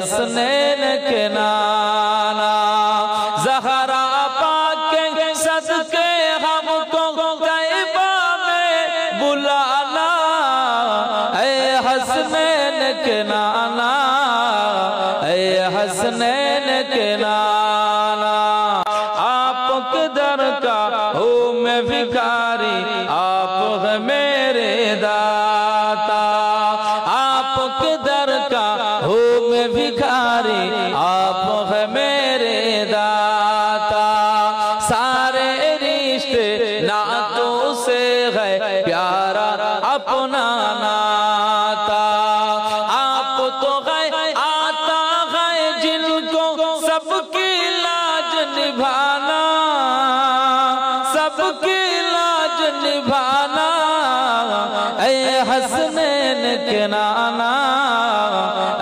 حسنین کے نانا زہرا پاک کے صدقے ہم کو طیبہ میں بلانا اے حسنین کے نانا اے حسنین کے نانا آپ کے در کا ہوں میں بھکاری آپ ہے میرے داتا آپ کے در کا ہوں میں بھکاری آپ ہے میرے داتا سارے رشتے نعتوں سے ہے پیارا اپنا ناتا آپ تو ہے آتا ہے جن کو سب کی لاج نبھانا سب کی لاج نبھانا اے حسنین کے نانا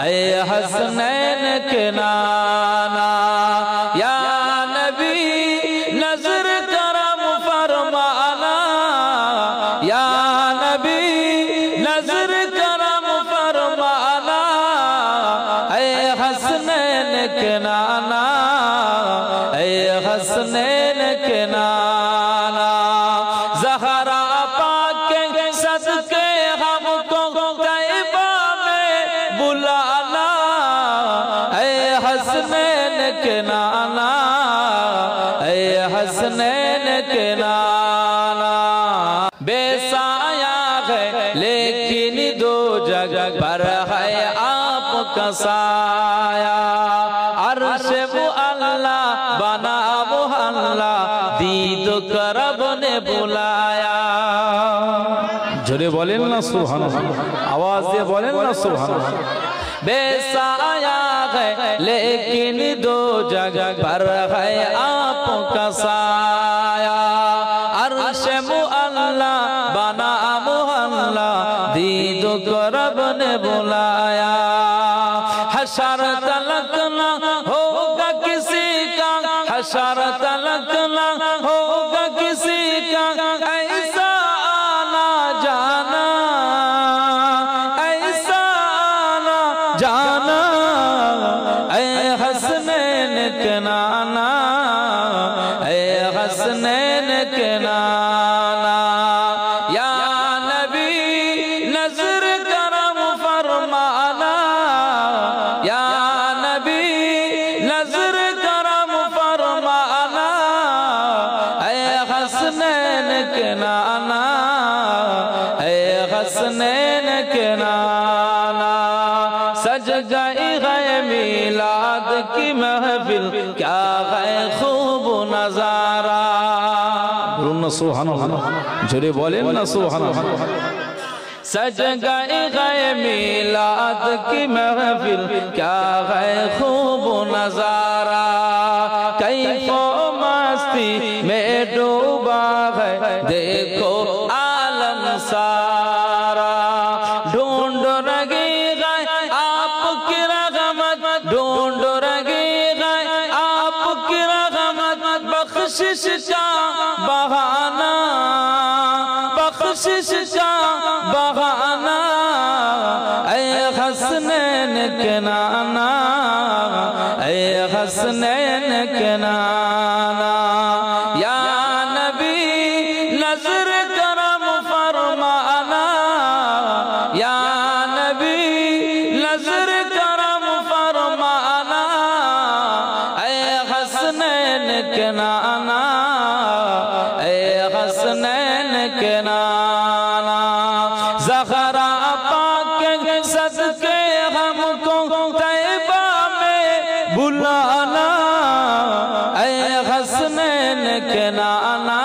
اے حسنین کے نانا یا نبی نظر کرم فرمانا یا نبی نظر کرم فرمانا اے حسنین کے نانا اے حسنین کے نانا زہرا پاک کے صدقے ہم کو طیبہ میں بلانا اے حسنین کے نانا اے حسنین کے نانا بے سایہ ہے لیکن دو جگہ پر ہے آپ کا سایہ عرش معلا بنا محلہ دید کرب نے بلایا جھرے بولیں نا سبحان اللہ آواز دے بولیں نا سبحان اللہ بے سایہ ہے لیکن دو جگہ پر ہے آپ کا سایہ عرش معلا بنا محلہ دید کرب نے بلایا حشر تلک نہ ہوگا کسی کا حشر تلک نہ ہوگا کسی کا ایسا آنا جانا ایسا آنا جانا اے حسنین کے نانا اے حسنین کے نانا یا نبی نظر کرم فرمانا یا نبی نظر کرم فرمانا اے حسنین کے نانا اے حسنین کے نانا سج گئی ہے میلاد کی محفل کیا ہے خوب نظارہ سبحان اللہ جھرے بولیں نا سبحان اللہ سج گئی میلاد کی محفل کیا ہے خوب نظارہ کیف و مستی میں ڈوبا ہے دیکھو عالم سارا ڈھونڈ رہی ہے آپ کی رحمت ڈھونڈ رہی ہے آپ کی رحمت بخشش کا بہانہ بخشش کا بہانہ اے حسنین کے نانا اے حسنین کے نانا یا نبی نظر کرم فرمانا یا نبی نظر کرم فرمانا اے حسنین کے نانا اے حسنین کے نانا زہرا پاک کے صدقے ہم کو طیبہ میں بلانا اے حسنین کے نانا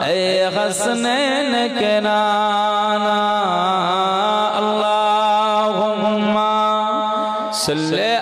اے حسنین کے نانا اللہم صلی